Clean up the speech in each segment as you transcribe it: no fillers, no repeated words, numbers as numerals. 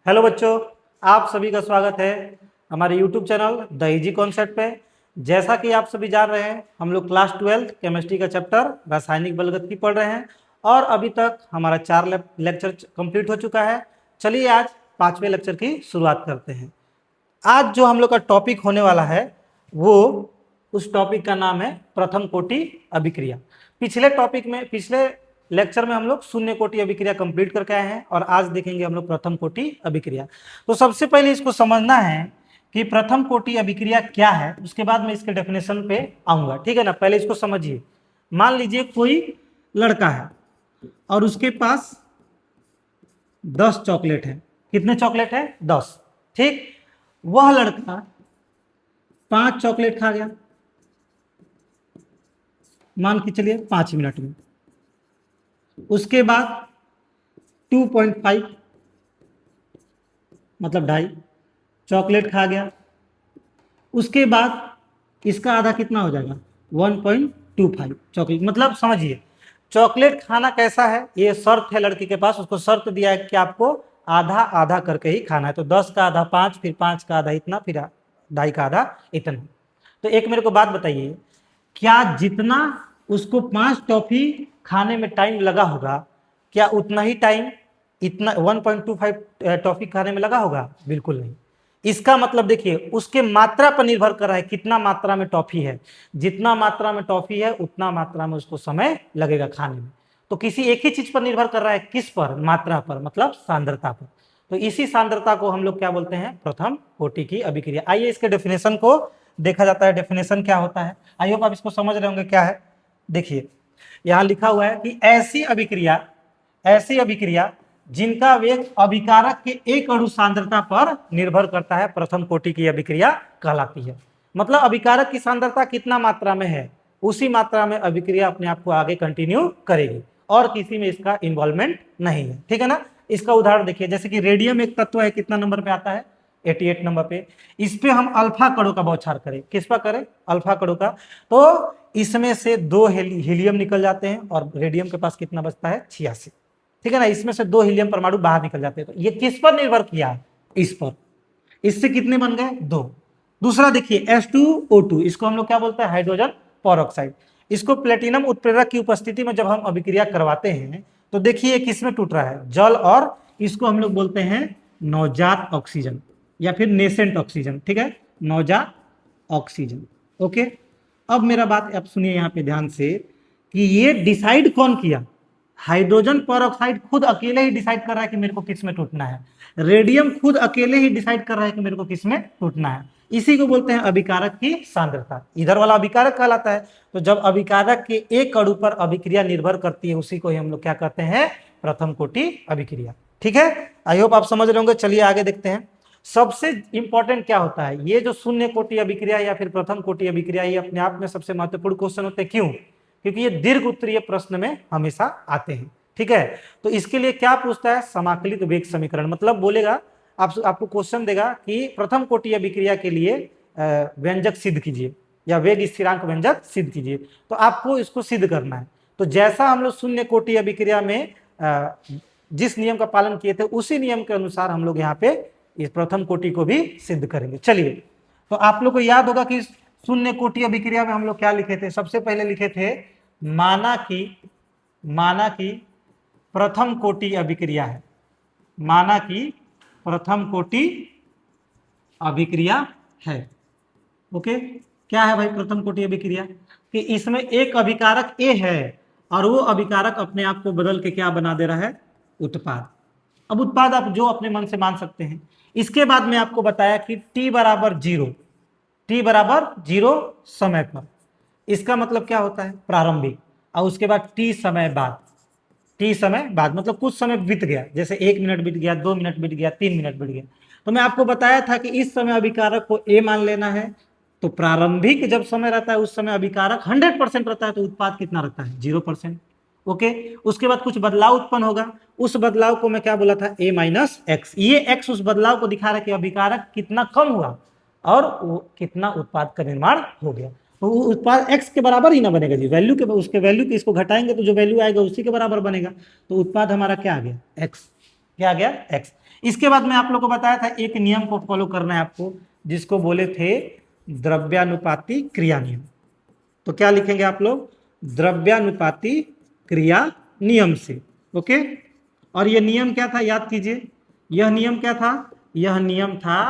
Hello बच्चों, आप सभी का स्वागत है हमारे YouTube channel the easy concept पे। जैसा कि आप सभी जान रहे हैं, हम लोग क्लास 12 केमिस्ट्री का चैप्टर रासायनिक बलगत की पढ़ रहे हैं और अभी तक हमारा 4 लेक्चर कंप्लीट हो चुका है। चलिए आज 5वें लेक्चर की शुरुआत करते हैं। आज जो हम लोग का टॉपिक होने वाला है वो उस टॉपिक का नाम है प्रथम कोटि अभिक्रिया। पिछले लेक्चर में हम लोग शून्य कोटि अभिक्रिया कंप्लीट करके आए हैं और आज देखेंगे हम लोग प्रथम कोटि अभिक्रिया। तो सबसे पहले इसको समझना है कि प्रथम कोटि अभिक्रिया क्या है, उसके बाद मैं इसके डेफिनेशन पे आऊंगा। ठीक है ना, पहले इसको समझिए। मान लीजिए कोई लड़का है और उसके पास 10 चॉकलेट है। कितने चॉकलेट है? 10। ठीक, वह लड़का 5 चॉकलेट खा गया, मान के चलिए 5 मिनट में। उसके बाद 2.5 मतलब 2.5 चॉकलेट खा गया। उसके बाद इसका आधा कितना हो जाएगा? 1.25 चॉकलेट। मतलब समझिए चॉकलेट खाना कैसा है, ये शर्त है लड़के के पास। उसको शर्त दिया है कि आपको आधा आधा करके ही खाना है। तो 10 का आधा 5, फिर 5 का आधा इतना, फिर 2.5 का आधा इतना। तो एक मेरे को बात बताइए, क्या जितना उसको 5 टॉफी खाने में टाइम लगा होगा, क्या उतना ही टाइम इतना 1.25 टॉफी खाने में लगा होगा? बिल्कुल नहीं। इसका मतलब देखिए उसके मात्रा पर निर्भर कर रहा है, कितना मात्रा में टॉफी है। जितना मात्रा में टॉफी है उतना मात्रा में उसको समय लगेगा खाने में। तो किसी एक ही चीज पर निर्भर कर रहा है। किस पर? मात्रा पर, मतलब सांद्रता पर। तो इसी सांद्रता को हम लोग क्या बोलते हैं? प्रथम कोटि की अभिक्रिया। आइए इसके डेफिनेशन को देखा जाता है। डेफिनेशन क्या होता है, आई होप आप इसको समझ रहे होंगे क्या है। देखिए यहां लिखा हुआ है कि ऐसी अभिक्रिया जिनका वेग अभिकारक के एक अणु सांद्रता पर निर्भर करता है, प्रथम कोटि की अभिक्रिया कहलाती है। मतलब अभिकारक की सांद्रता कितना मात्रा में है, उसी मात्रा में अभिक्रिया अपने आप को आगे कंटिन्यू करेगी और किसी में इसका इन्वॉल्वमेंट नहीं है। ठीक है ना। इसका उदाहरण देखिए, जैसे कि रेडियम एक तत्व है, कितना नंबर पे आता है? 88 नंबर पे। इस पे हम अल्फा कणों का बौछार करें। किस पर करें? अल्फा कणों का। तो इसमें से 2 हीलियम निकल जाते हैं और रेडियम के पास कितना बचता है? 86। ठीक है ना। इसमें से 2 हीलियम परमाणु बाहर निकल जाते हैं। तो ये किस पर निर्भर किया? इस पर। इससे कितने बन गए? 2। दूसरा देखिए H2O2, इसको हम लोग क्या बोलते हैं? Hydrogen peroxide. इसको प्लेटिनम उत्प्रेरक की उपस्थिति में जब हम अभिक्रिया करवाते हैं तो देखिए किसमें टूट रहा है? जल। और इसको हम लोग बोलते हैं नवजात ऑक्सीजन या फिर नेसेंट ऑक्सीजन। ठीक है, नवजात ऑक्सीजन। ओके, अब मेरा बात आप सुनिए यहां पे ध्यान से कि ये डिसाइड कौन किया? हाइड्रोजन पेरोक्साइड खुद अकेले ही डिसाइड कर रहा है कि मेरे को किस में टूटना है। रेडियम खुद अकेले ही डिसाइड कर रहा है कि मेरे को किस में टूटना है। इसी को बोलते हैं अभिकारक की सांद्रता। इधर वाला अभिकारक कहलाता है। तो जब अभिकारक के एक अणु पर अभिक्रिया निर्भर करती है, उसी को ही हम लोग क्या कहते हैं? प्रथम कोटि अभिक्रिया। ठीक है, आई होप आप समझ रहे होंगे। चलिए आगे देखते हैं। सबसे इंपॉर्टेंट क्या होता है, ये जो शून्य कोटि अभिक्रिया या फिर प्रथम कोटि अभिक्रिया, ये अपने आप में सबसे महत्वपूर्ण क्वेश्चन होते हैं। क्यों? क्योंकि ये दीर्घ उत्तरीय प्रश्न में हमेशा आते हैं। ठीक है, तो इसके लिए क्या पूछता है? समाकलित वेग समीकरण। मतलब बोलेगा आपको क्वेश्चन देगा कि प्रथम कोटि अभिक्रिया के लिए व्यंजक सिद्ध कीजिए या वेग स्थिरांक व्यंजक सिद्ध कीजिए। तो आपको इसको सिद्ध करना है। तो जैसा हम लोग शून्य कोटि अभिक्रिया में जिस नियम का पालन किए थे, उसी नियम के अनुसार हम लोग यहाँ पे इस प्रथम कोटि को भी सिद्ध करेंगे। चलिए, तो आप लोग को याद होगा कि शून्य कोटि अभिक्रिया में हम लोग क्या लिखे थे? सबसे पहले लिखे थे माना कि प्रथम कोटि अभिक्रिया है। माना कि प्रथम कोटि अभिक्रिया है। ओके, क्या है भाई प्रथम कोटि अभिक्रिया? कि इसमें एक अभिकारक ए है और वो अभिकारक अपने आप को बदल के क्या बना दे रहा है? उत्पाद। अब उत्पाद आप जो अपने मन से मान सकते हैं। इसके बाद में आपको बताया कि t बराबर 0 समय पर। इसका मतलब क्या होता है? प्रारंभिक। और उसके बाद t समय बाद मतलब कुछ समय बीत गया, जैसे 1 मिनट बीत गया, 2 मिनट बीत गया, 3 मिनट बीत गया। तो मैं आपको बताया था कि इस समय अभिकारक को ए मान लेना है। तो प्रारंभिक जब समय रहता है उस समय अभिकारक 100% रहता है, तो उत्पाद कितना रहता है? 0%। ओके, उसके बाद कुछ बदलाव उत्पन्न होगा। उस बदलाव को मैं क्या बोला था? a minus x. ये x उस बदलाव को दिखा रहा है कि अभिकारक कितना कम हुआ और वो कितना उत्पाद का निर्माण हो गया। तो वो उत्पाद x के बराबर ही ना बनेगा जी, वैल्यू के, उसके वैल्यू के इसको घटाएंगे तो जो वैल्यू आएगा उसी के बराबर बनेगा। तो उत्पाद हमारा क्या आ गया? x। क्या आ गया x। इसके बाद मैं आप लोग को बताया था एक नियम को फॉलो करना है आपको, जिसको बोले थे द्रव्यानुपाती क्रिया नियम। तो क्या लिखेंगे आप लोग, द्रव्यानुपाती क्रिया नियम से। ओके, और यह नियम क्या था याद कीजिए, यह नियम क्या था, यह नियम था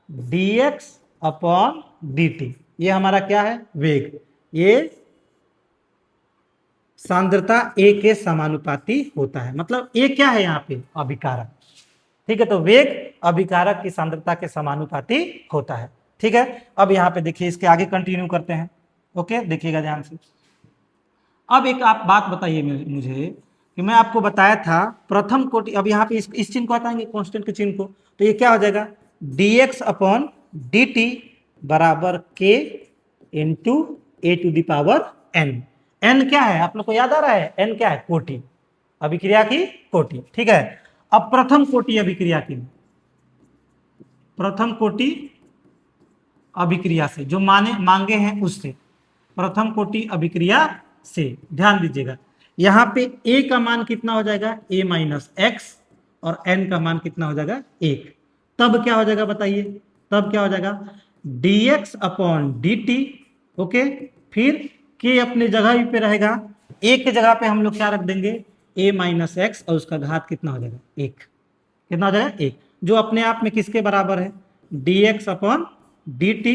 dx अपॉन dt। ये हमारा क्या है, वेग, ये सांद्रता a के समानुपाती होता है। मतलब a क्या है यहाँ पे, अभिकारक। ठीक है, तो वेग अभिकारक की सांद्रता के समानुपाती होता है। ठीक है, अब यहाँ पे देखिए, इसके आगे कंटिन्यू करते हैं। ओके, देखिएगा ध्यान से। अब एक आप बात बताइए मुझे कि मैं आपको बताया था प्रथम कोटि, अब यहाँ पे इस चिन्ह को हटाएंगे, कांस्टेंट के चिन्ह को, तो ये क्या हो जाएगा, dx अपॉन dt बराबर k into A to the power n। n क्या है आप लोग को याद आ रहा है, n क्या है, कोटि, अभिक्रिया की कोटि। ठीक है, अब प्रथम कोटि अभिक्रिया की, प्रथम कोटि अभिक्रिया से जो मांगे हैं उससे, प्रथम कोटि अभिक्रिया से ध्यान दीजिएगा, यहां पे a का मान कितना हो जाएगा, a माइनस एक्स, और n का मान कितना हो जाएगा, 1। तब क्या हो जाएगा बताइए, तब क्या हो जाएगा, dx अपॉन dt। ओके, फिर k अपने जगह भी पे रहेगा, a के जगह पे हम लोग क्या रख देंगे, a माइनस एक्स, और उसका घात कितना हो जाएगा, 1। कितना हो जाएगा, 1, जो अपने आप में किसके बराबर है, dx upon dt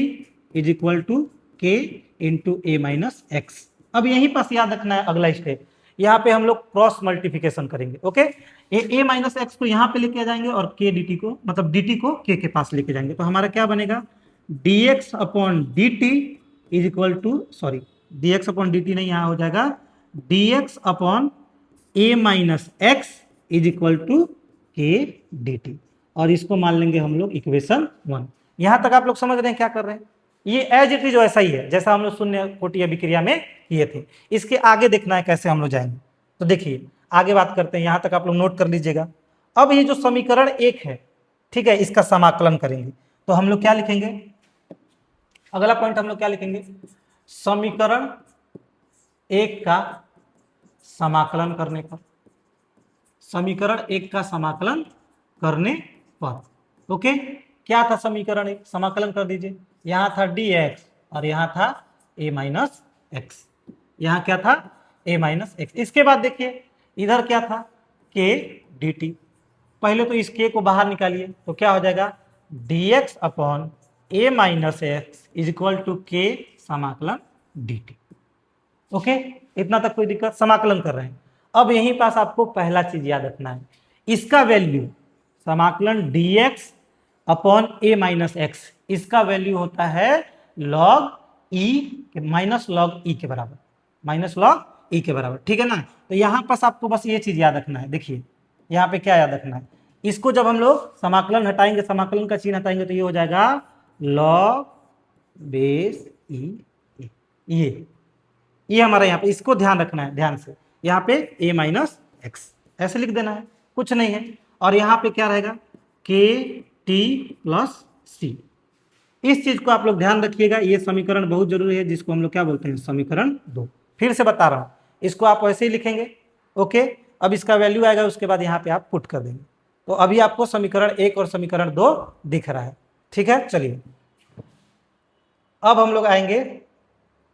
is equal to k into A minus X. अब यहीं पास याद रखना है अगला स्टेप, यहाँ पे हम लोग क्रॉस मल्टीप्लिकेशन करेंगे। ओके, ए माइनस एक्स को यहाँ पे लेके आ जाएंगे और के डी टी को, मतलब डी टी को के पास लेके जाएंगे, तो हमारा क्या बनेगा, dx upon D T is equal to, sorry dx upon D T नहीं, यहाँ हो जाएगा dx upon A minus X is equal to K D T, और इसको मान लेंगे हम लोग इक्वेशन 1। यहां तक आप लोग समझ रहे हैं क्या कर रहे हैं, ये एज इट इज वैसा ही है जैसा हम लोग शून्य कोटि अभिक्रिया में किए थे। इसके आगे देखना है कैसे हम लोग जाएंगे, तो देखिए आगे बात करते हैं, यहां तक आप लोग नोट कर लीजिएगा। अब ये जो समीकरण 1 है, ठीक है, इसका समाकलन करेंगे, तो हम लोग क्या लिखेंगे, अगला पॉइंट हम लोग क्या लिखेंगे, समीकरण 1 का समाकलन करने पर, समीकरण 1 का समाकलन करने पर। ओके, क्या था समीकरण 1, समाकलन कर दीजिए, यहां था dx और यहां था a माइनस एक्स, यहां क्या था, a माइनस एक्स। इसके बाद देखिए इधर क्या था, k dt। पहले तो इस k को बाहर निकालिए, तो क्या हो जाएगा, dx upon a minus X is equal to k समाकलन dt। ओके, इतना तक कोई दिक्कत, समाकलन कर रहे हैं। अब यहीं पास आपको पहला चीज याद रखना है, इसका वैल्यू समाकलन dx upon a minus x, इसका वैल्यू होता है log e minus log e के बराबर, माइनस log e के बराबर। ठीक है ना, तो यहां पास आपको बस ये चीज याद रखना है। देखिए यहाँ पे क्या याद रखना है, इसको जब हम लोग समाकलन हटाएंगे, समाकलन का चिन्ह हटाएंगे, तो ये हो जाएगा log बेस e, ये हमारा यहाँ पे, इसको ध्यान रखना है ध्यान से, यहाँ पे a माइनस एक्स ऐसे लिख देना है, कुछ नहीं है, और यहाँ पे क्या रहेगा, के टी प्लस सी। इस चीज को आप लोग ध्यान रखिएगा, ये समीकरण बहुत जरूरी है, जिसको हम लोग क्या बोलते हैं, समीकरण 2। फिर से बता रहा हूं, इसको आप वैसे ही लिखेंगे। ओके, अब इसका वैल्यू आएगा, उसके बाद यहाँ पे आप पुट कर देंगे, तो अभी आपको समीकरण 1 और समीकरण 2 दिख रहा है। ठीक है, चलिए अब हम लोग आएंगे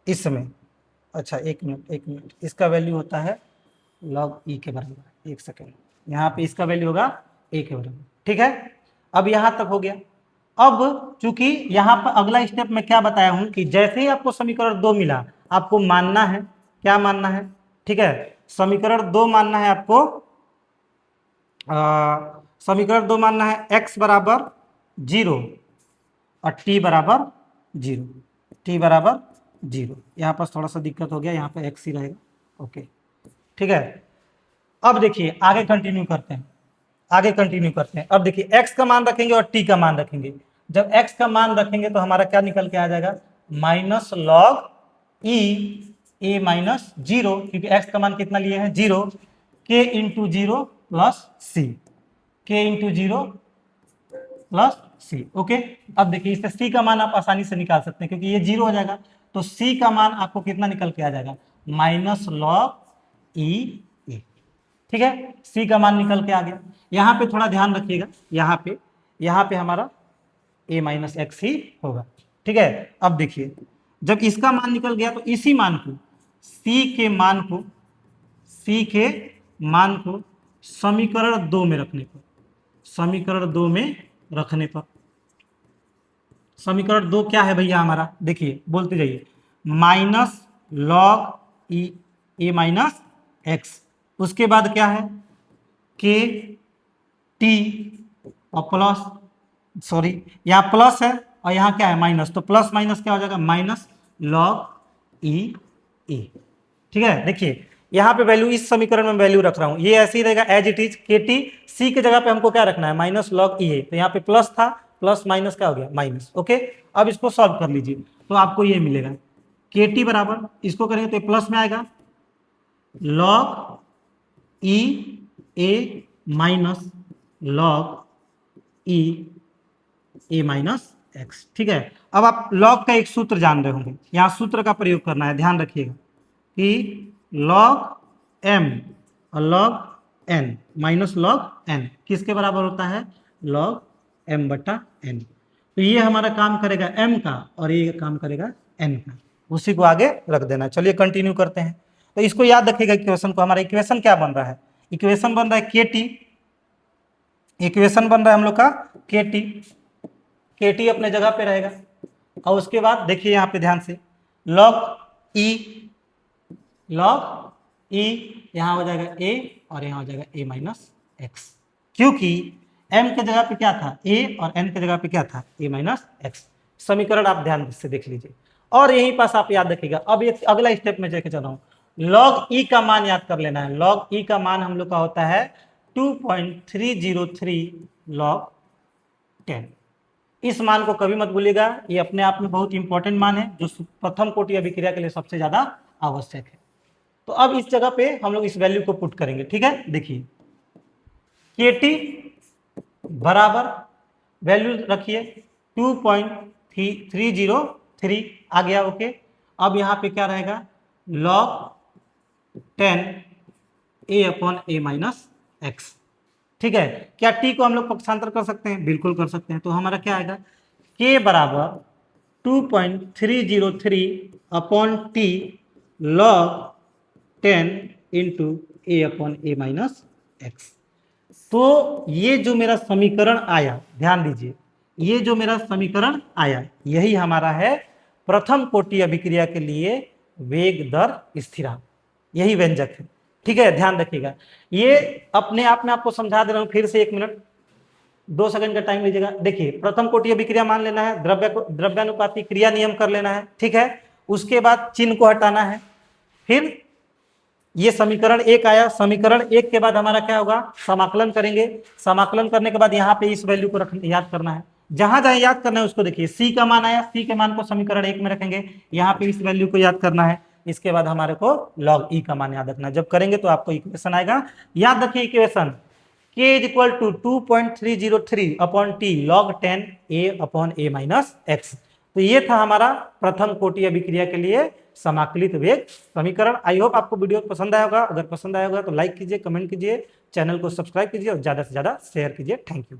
इसमें, अच्छा एक मिनट, इसका वैल्यू होता है लॉग ई के बराबर, एक सेकेंड, यहाँ पे इसका वैल्यू होगा ए के बराबर। ठीक है, अब यहाँ तक हो गया। अब चूंकि यहाँ पर अगला स्टेप में क्या बताया हूं कि जैसे ही आपको समीकरण 2 मिला, आपको मानना है, क्या मानना है, ठीक है, समीकरण 2 मानना है आपको, समीकरण 2 मानना है x बराबर 0 और t बराबर 0, t बराबर 0। यहाँ पर थोड़ा सा दिक्कत हो गया, यहाँ पर x ही रहेगा। ओके, ठीक है, अब देखिए आगे कंटिन्यू करते हैं, आगे कंटिन्यू करते हैं। अब देखिए x का मान रखेंगे और t का मान रखेंगे। जब x का मान रखेंगे तो हमारा क्या निकल के आ जाएगा, माइनस लॉग ई ए माइनस 0, क्योंकि x का मान कितना लिए हैं, 0, k इंटू 0 प्लस सी, k इंटू 0 प्लस सी। ओके, अब देखिए इससे c का मान आप आसानी से निकाल सकते हैं, क्योंकि ये 0 हो जाएगा, तो c का मान आपको कितना निकल के आ जाएगा, माइनस लॉग ई ए। ठीक है, सी का मान निकल के आ गया। यहाँ पे थोड़ा ध्यान रखिएगा, यहाँ पे हमारा a माइनस एक्स ही होगा। ठीक है, अब देखिए जब इसका मान निकल गया तो इसी मान को c के मान को समीकरण 2 में रखने पर, समीकरण 2 क्या है भैया हमारा, देखिए बोलते जाइए, माइनस लॉग ए माइनस एक्स, उसके बाद क्या है के टी और प्लस, सॉरी यहाँ प्लस है और यहाँ क्या है माइनस, तो प्लस माइनस क्या हो जाएगा, माइनस लॉग ई ए। ठीक है, देखिए यहाँ पे वैल्यू, इस समीकरण में वैल्यू रख रहा हूँ, ये ऐसे ही रहेगा एज इट इज, के टी, सी के जगह पे हमको क्या रखना है, माइनस लॉग ई ए, तो यहाँ पे प्लस था, प्लस माइनस क्या हो गया, माइनस। ओके, अब इसको सॉल्व कर लीजिए तो आपको ये मिलेगा, के टी बराबर, इसको करेंगे तो प्लस में आएगा लॉग ई ए माइनस लॉग ई ए माइनस एक्स। ठीक है, अब आप लॉग का एक सूत्र जान रहे होंगे, यहाँ सूत्र का प्रयोग करना है, ध्यान रखिएगा कि लॉग एम और log N minus log N किसके बराबर होता है, लॉग एम बटा एन। तो ये हमारा काम करेगा एम का और ये काम करेगा एन का, उसी को आगे रख देना। चलिए कंटिन्यू करते हैं। तो इसको याद रखिएगा इक्वेशन को, हमारा इक्वेशन क्या बन रहा है, इक्वेशन बन रहा है के टी, इक्वेशन बन रहा है हम लोग का के टी अपने जगह पे रहेगा, और उसके बाद देखिए यहाँ पे ध्यान से लॉग ई यहाँ हो जाएगा ए और यहाँ हो जाएगा ए माइनस एक्स, क्योंकि m के जगह पे क्या था a और n के जगह पे क्या था a माइनस एक्स। समीकरण आप ध्यान से देख लीजिए और यहीं पास आप याद रखिएगा। अब ये अगला स्टेप में लेके चल रहा हूँ, लॉग ई का मान याद कर लेना है। लॉग ई का मान हम लोग का होता है 2.303 लॉग 10। इस मान को कभी मत भूलिएगा, ये अपने आप में बहुत इंपॉर्टेंट मान है जो प्रथम कोटि अभिक्रिया के लिए सबसे ज्यादा आवश्यक है। तो अब इस जगह पे हम लोग इस वैल्यू को पुट करेंगे। ठीक है, देखिए के टी बराबर वैल्यू रखिए 2.303 आ गया। ओके, अब यहाँ पे क्या रहेगा, log 10 a upon a minus x. ठीक है, क्या t को हम लोग पक्षांतर कर सकते हैं, बिल्कुल कर सकते हैं। तो हमारा क्या आएगा, k बराबर 2.303 upon T log 10 into A upon A minus X. तो ये जो मेरा समीकरण आया, ध्यान दीजिए, ये जो मेरा समीकरण आया यही हमारा है प्रथम कोटि अभिक्रिया के लिए वेग दर स्थिरांक, यही व्यंजक है। ठीक है, ध्यान रखिएगा, ये अपने आप में आपको समझा दे रहा हूं फिर से, 1 मिनट 2 सेकंड का टाइम लीजिएगा। देखिए प्रथम कोटि अभिक्रिया मान लेना है, द्रव्यानुपाती क्रिया नियम कर लेना है। ठीक है, उसके बाद चिन्ह को हटाना है, फिर ये समीकरण 1 आया, समीकरण 1 के बाद हमारा क्या होगा, समाकलन करेंगे। समाकलन करने के बाद यहाँ पे इस वैल्यू को याद करना है, जहां जहां याद करना है उसको देखिए, सी का मान आया, सी के मान को समीकरण 1 में रखेंगे, यहाँ पे इस वैल्यू को याद करना है। इसके बाद हमारे को लॉग ई का मान याद रखना है। जब करेंगे तो आपको इक्वेशन आएगा, याद रखिए equation k is equal to 2.303 upon T log 10 a upon a minus X. तो ये था हमारा प्रथम कोटि अभिक्रिया के लिए समाकलित वेग समीकरण। आई होप आपको वीडियो पसंद आया होगा, अगर पसंद आया होगा तो लाइक कीजिए, कमेंट कीजिए, चैनल को सब्सक्राइब कीजिए और ज्यादा से ज्यादा शेयर कीजिए। Thank you.